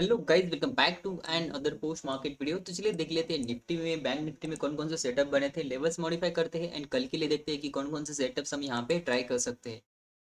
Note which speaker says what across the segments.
Speaker 1: Hello guys, welcome back to another post market video. तो चलिए देख लेते हैं निफ्टी में, बैंक निफ्टी में कौन कौन से सेटअप बने थे, लेवल्स मॉडिफाई करते हैं एंड कल के लिए देखते हैं कि कौन कौन से सेटअप्स हम यहाँ पे ट्राई कर सकते हैं।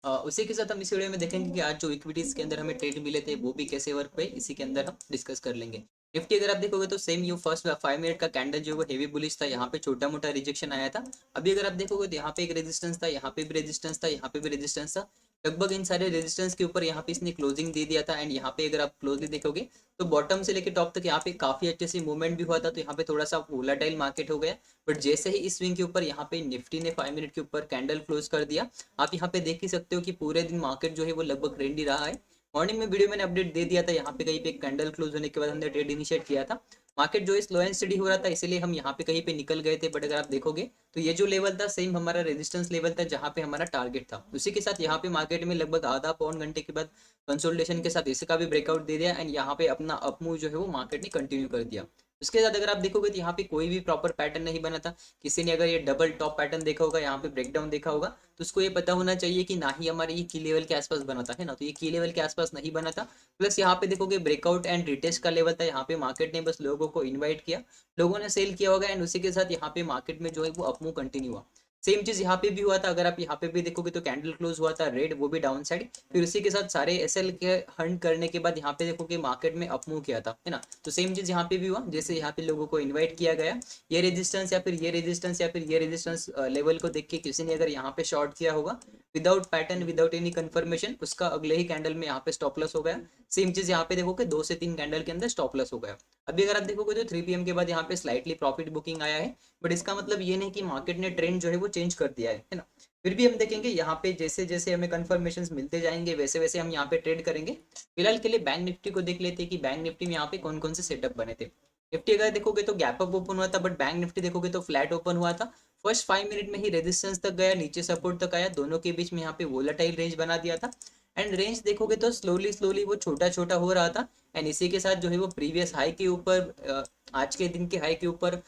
Speaker 1: उसी के साथ हम इस वीडियो में देखेंगे कि आज जो इक्विटीज के अंदर हमें ट्रेड मिले थे वो भी कैसे वर्क पे, इसी के अंदर हम डिस्कस कर लेंगे। निफ्टी अगर आप देखोगे तो सेम यू फर्स्ट 5 मिनट का कैंडल जो वो हेवी बुलिश था, यहाँ पे छोटा मोटा रिजेक्शन आया था। अभी अगर आप देखोगे तो यहाँ पे एक रेजिस्टेंस था, यहाँ पे भी रेजिस्टेंस था, यहाँ पे भी रेजिस्टेंस था। लगभग इन सारे रेजिस्टेंस के ऊपर यहाँ पे इसने क्लोजिंग दे दिया था एंड यहाँ पे अगर आप क्लोजली देखोगे तो बॉटम से लेकर टॉप तक यहाँ पे काफी अच्छे से मूवमेंट भी हुआ था। तो यहाँ पे थोड़ा सा वोलाटाइल मार्केट हो गया, बट जैसे ही इस स्विंग के ऊपर यहाँ पे निफ्टी ने 5 मिनट के ऊपर कैंडल क्लोज कर दिया, आप यहाँ पे देख ही सकते हो कि पूरे दिन मार्केट जो है वो लगभग ट्रेंड ही रहा है। मॉर्निंग में वीडियो मैंने अपडेट दे दिया था, यहाँ पे कहीं पे कैंडल क्लोज होने के बाद हमने ट्रेड इनिशिएट किया था। मार्केट जो है स्लो एंड स्टडी हो रहा था, इसीलिए हम यहाँ पे कहीं पे निकल गए थे। बट अगर आप देखोगे तो ये जो लेवल था सेम हमारा रेजिस्टेंस लेवल था, जहाँ पे हमारा टारगेट था। उसी के साथ यहाँ पे मार्केट में लगभग आधा पौन घंटे के बाद कंसोलिडेशन के साथ इसका भी ब्रेकआउट दे दिया एंड यहाँ पे अपना अप मूव जो है वो मार्केट ने कंटिन्यू कर दिया। उसके साथ अगर आप देखोगे तो यहाँ पे कोई भी प्रॉपर पैटर्न नहीं बना था। किसी ने अगर ये डबल टॉप पैटर्न देखा होगा, यहाँ पे ब्रेकडाउन देखा होगा, तो उसको ये पता होना चाहिए कि ना ही हमारे ये की लेवल के आसपास बना था, है ना। तो ये की लेवल के आसपास नहीं बना था। प्लस यहाँ पे देखोगे ब्रेकआउट एंड रिटेस्ट का लेवल था, यहाँ पे मार्केट ने बस लोगों को इन्वाइट किया, लोगों ने सेल किया होगा एंड उसी के साथ यहाँ पे मार्केट में जो है वो अपमूव कंटिन्यू हुआ। सेम चीज यहाँ पे भी हुआ था। अगर आप यहाँ पे भी देखोगे तो कैंडल क्लोज हुआ था रेड, वो भी डाउन साइड। फिर उसी के साथ सारे एसएल के हंट करने के बाद यहाँ पे देखोगे मार्केट में अपमूव किया था, है ना। तो सेम चीज यहाँ पे भी हुआ, जैसे यहाँ पे लोगों को इन्वाइट किया गया, ये रेजिस्टेंस या फिर ये रेजिस्टेंस या फिर ये रेजिस्टेंस लेवल को देख के किसी ने अगर यहाँ पे शॉर्ट किया होगा without pattern, without any confirmation, उसका अगले ही कैंडल में यहाँ पे स्टॉप लॉस हो गया। सेम चीज यहाँ पे देखोगे 2 से 3 कैंडल के अंदर स्टॉप लॉस हो गया। अभी अगर आप देखोगे तो 3 PM के बाद यहाँ पे स्लाइटली प्रॉफिट बुकिंग आया है, बट इसका मतलब ये नहीं कि मार्केट ने ट्रेंड जो है वो चेंज कर दिया है ना। फिर भी हम देखेंगे यहाँ पे जैसे जैसे हमें कंफर्मेशन मिलते जाएंगे वैसे वैसे हम यहाँ पे ट्रेड करेंगे। फिलहाल के लिए बैंक निफ्टी को देख लेते हैं कि बैंक निफ्टी में यहाँ पे कौन कौन से सेटअप बने थे। निफ्टी अगर देखोगे तो गैप अप ओपन हुआ था, बट बैंक निफ्टी देखोगे तो फ्लैट ओपन हुआ था। फर्स्ट 5 मिनट में ही रेजिस्टेंस तक गया, नीचे सपोर्ट तक आया, दोनों के बीच में यहाँ पे वोलाटाइल रेंज बना दिया था। एंड रेंज देखोगे तो स्लोली स्लोली वो छोटा छोटा हो रहा था एंड इसी के साथ जो है वो प्रीवियस हाई के ऊपर, आज के दिन के हाई के ऊपर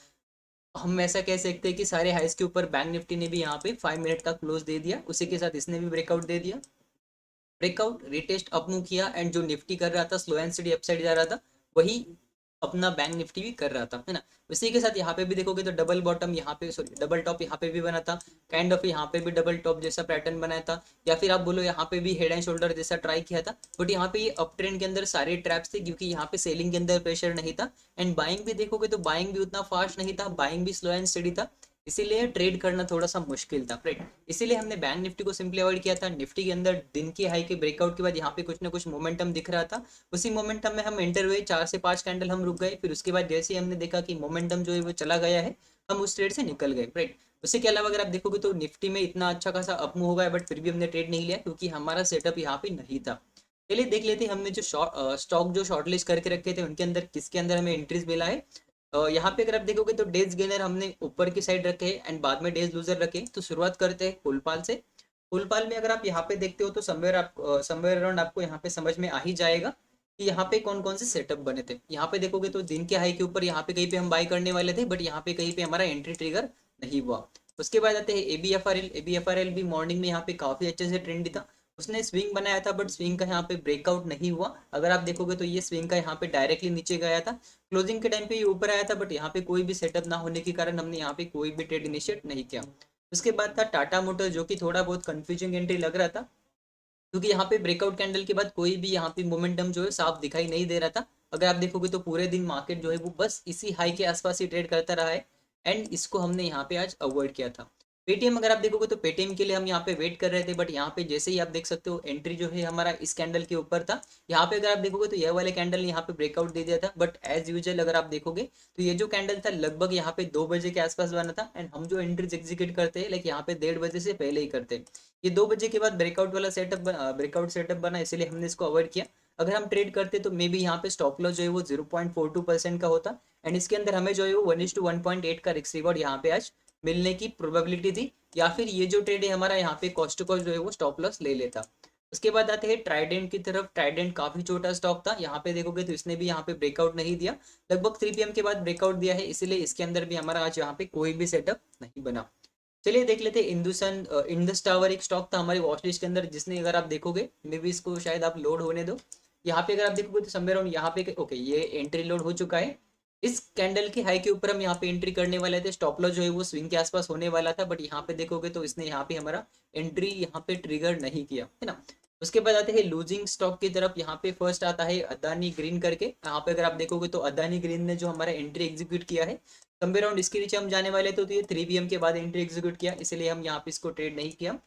Speaker 1: हम ऐसा कह सकते हैं कि सारे हाइस के ऊपर बैंक निफ्टी ने भी यहाँ पे 5 मिनट का क्लोज दे दिया। उसी के साथ इसने भी ब्रेकआउट दे दिया, ब्रेकआउट रिटेस्ट अप मूव किया एंड जो निफ्टी कर रहा था स्लो एंड स्टडी अपसाइड जा रहा था, वही अपना बैंक निफ्टी भी कर रहा था, है ना। उसी के साथ यहाँ पे भी देखोगे तो डबल बॉटम यहाँ पे, सॉरी डबल टॉप यहाँ पे भी बना था। काइंड ऑफ यहाँ पे भी डबल टॉप जैसा पैटर्न बनाया था, या फिर आप बोलो यहाँ पे भी हेड एंड शोल्डर जैसा ट्राई किया था। बट यहाँ पे ये अप ट्रेंड के अंदर सारे ट्रैप्स थे, क्योंकि यहाँ पे सेलिंग के अंदर प्रेशर नहीं था एंड बाइंग भी देखोगे तो बाइंग भी उतना फास्ट नहीं था, बाइंग भी स्लो एंड स्टडी था। इसीलिए ट्रेड करना थोड़ा सा मुश्किल था, राइट। इसीलिए हमने बैंक निफ्टी को सिंपली अवॉइड किया था। निफ्टी के अंदर दिन की हाई के ब्रेकआउट के बाद यहाँ पे कुछ ना कुछ मोमेंटम दिख रहा था, उसी मोमेंटम में हम एंटर हुए, 4 से 5 कैंडल हम रुक गए। फिर उसके बाद जैसे ही हमने देखा कि मोमेंटम जो है वो चला गया है, हम उस ट्रेड से निकल गए, राइट। उसके के अलावा अगर आप देखोगे तो निफ्टी में इतना अच्छा खासा अपमूव हो गया, बट फिर भी हमने ट्रेड नहीं लिया क्योंकि हमारा सेटअप यहाँ पे नहीं था। चलिए देख लेते हैं हमने जो स्टॉक जो शॉर्टलिस्ट करके रखे थे उनके अंदर किसके अंदर हमें एंट्रीज मिला है। यहाँ पे अगर आप देखोगे तो डेज गेनर हमने ऊपर की साइड रखे हैं एंड बाद में डेज लूजर रखे। तो शुरुआत करते हैं फुलपाल से। फुलपाल में अगर आप यहाँ पे देखते हो तो समवेयर अराउंड आपको यहाँ पे समझ में आ ही जाएगा कि यहाँ पे कौन कौन से सेटअप बने थे। यहाँ पे देखोगे तो दिन के हाई के ऊपर यहाँ पे कहीं पे हम बाई करने वाले थे, बट यहाँ पे कहीं पे हमारा एंट्री ट्रिगर नहीं हुआ। उसके बाद आते हैं एबीएफआरएल। एबीएफआरएल भी मॉर्निंग में यहाँ पे काफी अच्छे से ट्रेंड था, उसने स्विंग बनाया था, बट स्विंग का यहाँ पे ब्रेकआउट नहीं हुआ। अगर आप देखोगे तो ये स्विंग का यहाँ पे डायरेक्टली नीचे गया था, क्लोजिंग के टाइम पे ये ऊपर आया था, बट यहाँ पे कोई भी सेटअप ना होने के कारण हमने यहाँ पे कोई भी ट्रेड इनिशिएट नहीं किया। उसके बाद था टाटा मोटर, जो कि थोड़ा बहुत कंफ्यूजिंग एंट्री लग रहा था, क्योंकि यहाँ पे ब्रेकआउट कैंडल के बाद कोई भी यहाँ पे मोमेंटम जो है साफ दिखाई नहीं दे रहा था। अगर आप देखोगे तो पूरे दिन मार्केट जो है वो बस इसी हाई के आसपास ही ट्रेड करता रहा है एंड इसको हमने यहाँ पे आज अवॉइड किया था। पेटीएम अगर आप देखोगे तो पेटीएम के लिए हम यहाँ पे वेट कर रहे थे, बट यहाँ पे जैसे ही आप देख सकते हो एंट्री जो है हमारा इस कैंडल के ऊपर था। यहाँ पे अगर आप देखोगे तो यह वाले कैंडल ने यहाँ पे ब्रेकआउट दे दिया था, बट एज यूजुअल अगर आप देखोगे तो ये जो कैंडल था लगभग यहाँ पे 2 बजे के आसपास बना था एंड हम जो एंट्रीज एग्जीक्यूट करते हैं लाइक यहाँ पे 1:30 बजे से पहले ही करते हैं। ये 2 बजे के बाद ब्रेकआउट वाला ब्रेकआउट सेटअप बना, इसीलिए हमने इसको अवॉइड किया। अगर हम ट्रेड करते तो मे बी यहाँ पे स्टॉप लॉस जो है वो 0.42% का होता एंड इसके अंदर हमें जो है वो 1:1.8 का रिस्क रिवॉर्ड यहाँ पे आज मिलने की प्रोबेबिलिटी थी, या फिर ये जो ट्रेड है हमारा यहाँ पे कॉस्ट टू कॉस्ट जो है वो स्टॉप लॉस ले लेता। उसके बाद आते हैं ट्राइडेंट की तरफ। ट्राइडेंट काफी छोटा स्टॉक था, यहाँ पे देखोगे तो इसने भी यहाँ पे ब्रेकआउट नहीं दिया, लगभग 3 PM के बाद ब्रेकआउट दिया है, इसीलिए इसके अंदर भी हमारा आज यहाँ पे कोई भी सेटअप नहीं बना। चलिए देख लेते हैं इंदुसन। इंडस टावर एक स्टॉक था हमारी वॉच लिस्ट के अंदर, जिसने अगर आप देखोगे मे बी इसको शायद आप लोड होने दो, यहाँ पे अगर आप देखोगे तो समवेयर अराउंड यहाँ पे ओके ये एंट्री लोड हो चुका है। इस कैंडल के हाई के ऊपर हम यहाँ पे एंट्री करने वाले थे, स्टॉप लॉस जो है वो स्विंग के आसपास होने वाला था, बट यहाँ पे देखोगे तो इसने यहाँ पे हमारा एंट्री यहाँ पे ट्रिगर नहीं किया है ना। उसके बाद आते हैं लूजिंग स्टॉक की तरफ। यहाँ पे फर्स्ट आता है अदानी ग्रीन करके। यहाँ पे अगर आप देखोगे तो अदानी ग्रीन ने जो हमारा एंट्री एग्जीक्यूट किया है समवेयर अराउंड इसके नीचे हम जाने वाले थे, तो ये 3 PM के बाद एंट्री एग्जीक्यूट किया, इसलिए हम यहाँ पे इसको ट्रेड नहीं किया।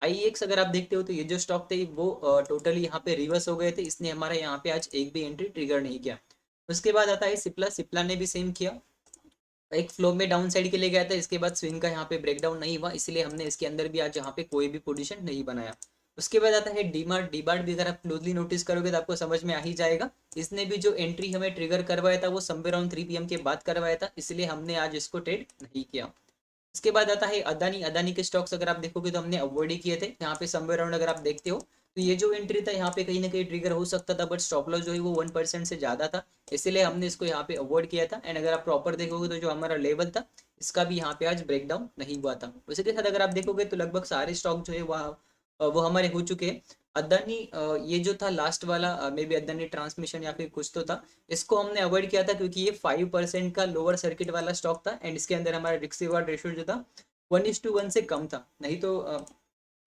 Speaker 1: IEX अगर आप देखते हो तो ये जो स्टॉक थे वो टोटली यहाँ पे रिवर्स हो गए थे, इसने हमारा यहाँ पे आज एक भी एंट्री ट्रिगर नहीं किया। उसके बाद आता है सिप्ला। सिप्ला ने भी सेम किया, एक फ्लो में डाउन साइड के लिए गया था, इसके बाद स्विंग का यहाँ पे ब्रेकडाउन नहीं हुआ, इसलिए हमने इसके अंदर भी आज यहाँ पे कोई भी पोजीशन नहीं बनाया। उसके बाद आता है डीमार्ट। डीमार्ट भी अगर आप क्लोजली नोटिस करोगे तो आपको समझ में आ ही जाएगा, इसने भी जो एंट्री हमें ट्रिगर करवाया था वो समवेयर अराउंड 3 PM के बाद करवाया था, इसलिए हमने आज इसको ट्रेड नहीं किया। इसके बाद आता है अदानी। अदानी के स्टॉक्स अगर आप देखोगे तो हमने अवॉइड ही किए थे। यहाँ पे समवेयर अराउंड अगर आप देखते हो तो ये जो एंट्री था यहाँ पे कहीं ना कहीं ट्रिगर हो सकता था, बट स्टॉप लॉस जो है वो 1% से ज़्यादा था, इसीलिए हमने इसको यहाँ पे अवॉइड किया था। एंड अगर आप प्रॉपर देखोगे तो जो हमारा लेवल था इसका भी यहाँ पे आज ब्रेकडाउन नहीं हुआ था। उसी के साथ अगर आप देखोगे तो लगभग सारे स्टॉक जो है वो हमारे हो चुके हैं। अदानी ये जो था लास्ट वाला मे बी अदानी ट्रांसमिशन या फिर कुछ तो था, इसको हमने अवॉइड किया था क्योंकि ये 5% का लोअर सर्किट वाला स्टॉक था, एंड इसके अंदर हमारा रिस्क रिवार्ड रेशियो जो था 1:1 से कम था। नहीं तो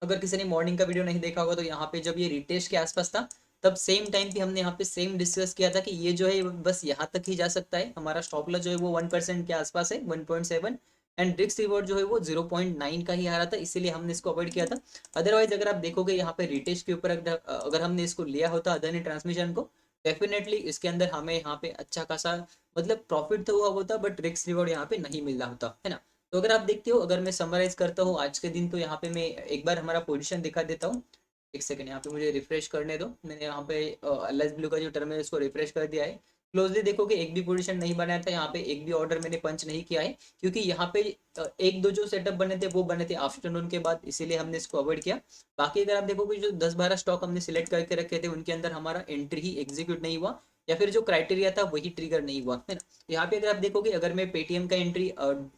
Speaker 1: अगर किसी ने मॉर्निंग का वीडियो नहीं देखा होगा तो यहाँ पे जब ये रिटेस्ट के आसपास था तब सेम टाइम पे हमने यहाँ पे सेम डिस्कस किया था कि ये जो है बस यहाँ तक ही जा सकता है, हमारा स्टॉप लॉस जो है वो 1% के आसपास है, 1.7, एंड रिस्क रिवॉर्ड जो है वो 0.9 का ही आ रहा था, इसीलिए हमने इसको अवॉइड किया था। अदरवाइज अगर आप देखोगे यहाँ पे रिटेस्ट के ऊपर अगर हमने इसको लिया होता अदानी ट्रांसमिशन को, डेफिनेटली इसके अंदर हमें यहाँ पे अच्छा खासा मतलब प्रॉफिट तो हुआ होता, बट रिस्क रिवॉर्ड यहाँ पे नहीं मिल रहा होता है ना। तो अगर आप देखते हो, अगर मैं समराइज करता हूँ आज के दिन, तो यहाँ पे मैं एक बार हमारा पोजीशन दिखा देता हूँ। एक सेकंड यहाँ पे मुझे रिफ्रेश करने दो। मैंने यहाँ पे एलएस ब्लू का जो टर्म है उसको रिफ्रेश कर दिया है। क्लोजली देखोगे एक भी पोजीशन नहीं बनाया था, यहाँ पे एक भी ऑर्डर मैंने पंच नहीं किया है, क्योंकि यहाँ पे एक दो जो सेटअप बने थे वो बने थे आफ्टरनून के बाद, इसीलिए हमने इसको अवॉइड किया। बाकी अगर आप देखोगे जो 10-12 स्टॉक हमने सिलेक्ट करके रखे थे उनके अंदर हमारा एंट्री ही एग्जीक्यूट नहीं हुआ, या फिर जो क्राइटेरिया था वही ट्रिगर नहीं हुआ है ना। यहाँ पे अगर आप देखोगे, अगर मैं पेटीएम का एंट्री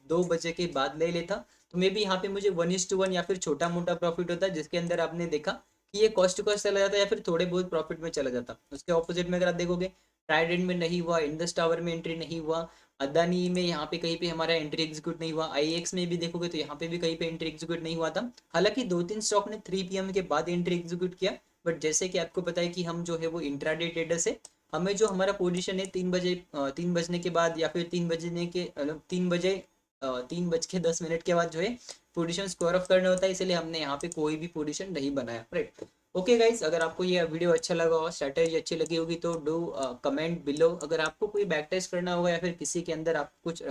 Speaker 1: 2 बजे के बाद ले लेता तो मे भी यहाँ पे मुझे 1:1 या फिर छोटा मोटा प्रॉफिट होता, जिसके अंदर आपने देखा कि ये कॉस्ट टू कॉस्ट चला जाता या फिर थोड़े बहुत प्रॉफिट में चला जाता। उसके ऑपोजिट में अगर आप देखोगे, ट्राइडेंट में नहीं हुआ, इंडस टावर में एंट्री नहीं हुआ, अदानी में यहाँ पे कहीं पे हमारा एंट्री एग्जीक्यूट नहीं हुआ, IEX में भी देखोगे तो यहाँ पे भी कहीं पे एंट्री एग्जीक्यूट नहीं हुआ था। हालांकि 2-3 स्टॉक ने 3 PM के बाद एंट्री एग्जीक्यूट किया, बट जैसे कि आपको पता है कि हम जो है वो इंट्राडे ट्रेडर से, हमें जो हमारा पोजीशन है 3 बजे 3 बजने के बाद या फिर 3 बजने के 3 बजे 3:10 के बाद जो है पोजीशन स्क्वायर ऑफ करना होता है, इसलिए हमने यहाँ पे कोई भी पोजीशन नहीं बनाया, राइट। ओके गाइस, अगर आपको ये वीडियो अच्छा लगा हो, स्ट्रैटेजी अच्छी लगी होगी तो डू कमेंट बिलो। अगर आपको कोई बैक टेस्ट करना होगा या फिर किसी के अंदर आपको कुछ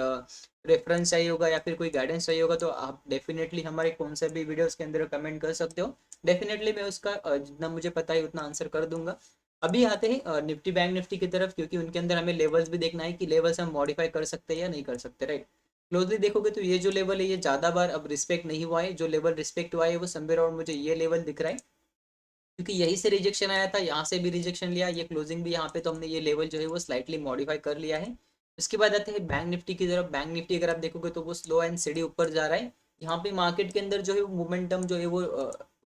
Speaker 1: रेफरेंस चाहिए होगा या फिर कोई गाइडेंस चाहिए होगा तो आप डेफिनेटली हमारे कौन सा भी वीडियोस के अंदर कमेंट कर सकते हो। डेफिनेटली मैं उसका जितना मुझे पता है उतना आंसर कर दूंगा। अभी आते हैं निफ्टी बैंक निफ्टी की तरफ, क्योंकि उनके अंदर हमें लेवल्स भी देखना है कि लेवल्स हम मॉडिफाई कर सकते हैं या नहीं कर सकते, राइट। क्लोजली देखोगे तो ये जो लेवल है ये ज़्यादा बार अब रिस्पेक्ट नहीं हुआ है, जो लेवल रिस्पेक्ट हुआ है वो समवेयर अराउंड मुझे ये लेवल दिख रहा है, क्योंकि यहीं से रिजेक्शन आया था, यहाँ से भी रिजेक्शन लिया, ये क्लोजिंग भी यहाँ पे, तो हमने ये लेवल जो है वो स्लाइटली मॉडिफाई कर लिया है। उसके बाद आते हैं बैंक निफ्टी की तरफ। बैंक निफ्टी अगर आप देखोगे तो वो स्लो एंड सीढ़ी ऊपर जा रहा है। यहाँ पे मार्केट के अंदर जो है वो मोमेंटम जो है वो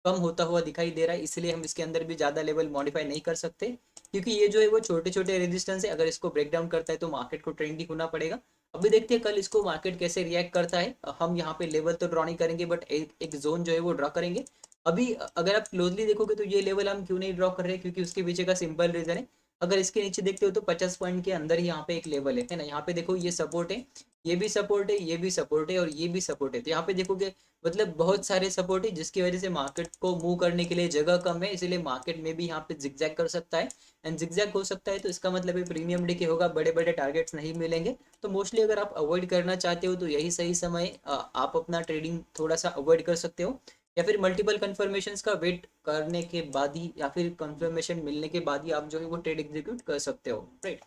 Speaker 1: कम होता हुआ दिखाई दे रहा है, इसलिए हम इसके अंदर भी ज़्यादा लेवल मॉडिफाई नहीं कर सकते, क्योंकि ये जो है वो छोटे छोटे रेजिस्टेंस है, अगर इसको ब्रेक डाउन करता है तो मार्केट को ट्रेंडी होना पड़ेगा। अभी देखते हैं कल इसको मार्केट कैसे रिएक्ट करता है। हम यहाँ पे लेवल तो ड्रॉ नहीं करेंगे, बट एक जोन जो है वो ड्रॉ करेंगे। अभी अगर आप क्लोजली देखोगे तो ये लेवल हम क्यों नहीं ड्रॉ कर रहे हैं, क्योंकि उसके पीछे का सिंपल रीजन है। अगर इसके नीचे देखते हो तो 50 पॉइंट के अंदर ही यहाँ पे एक लेवल है ना। यहाँ पे देखो ये सपोर्ट है, ये भी सपोर्ट है, ये भी सपोर्ट है और ये भी सपोर्ट है, तो यहाँ पे देखोगे मतलब बहुत सारे सपोर्ट है, जिसकी वजह से मार्केट को मूव करने के लिए जगह कम है, इसीलिए मार्केट में भी यहाँ पे जिगजैग कर सकता है। एंड जिगजैग हो सकता है तो इसका मतलब है प्रीमियम डे के होगा, बड़े बड़े टारगेट्स नहीं मिलेंगे। तो मोस्टली अगर आप अवॉइड करना चाहते हो तो यही सही समय, आप अपना ट्रेडिंग थोड़ा सा अवॉइड कर सकते हो, या फिर मल्टीपल कंफर्मेशंस का वेट करने के बाद ही या फिर कंफर्मेशन मिलने के बाद ही आप जो है वो ट्रेड एग्जीक्यूट कर सकते हो, राइट।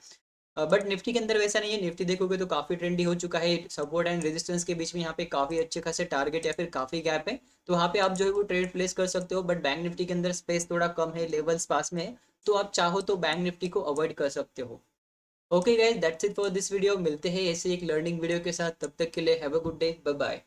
Speaker 1: बट निफ्टी के अंदर वैसा नहीं है। निफ्टी देखोगे तो काफी ट्रेंडी हो चुका है, सपोर्ट एंड रेजिस्टेंस के बीच में यहाँ पे काफी अच्छे खासे टारगेट या फिर काफी गैप है, तो वहाँ पे आप जो है वो ट्रेड प्लेस कर सकते हो। बट बैंक निफ्टी के अंदर स्पेस थोड़ा कम है, लेवल्स पास में है, तो आप चाहो तो बैंक निफ्टी को अवॉइड कर सकते हो। Okay guys, that's it for this video. मिलते हैं ऐसे एक लर्निंग वीडियो के साथ, तब तक के लिए have a good day, bye bye.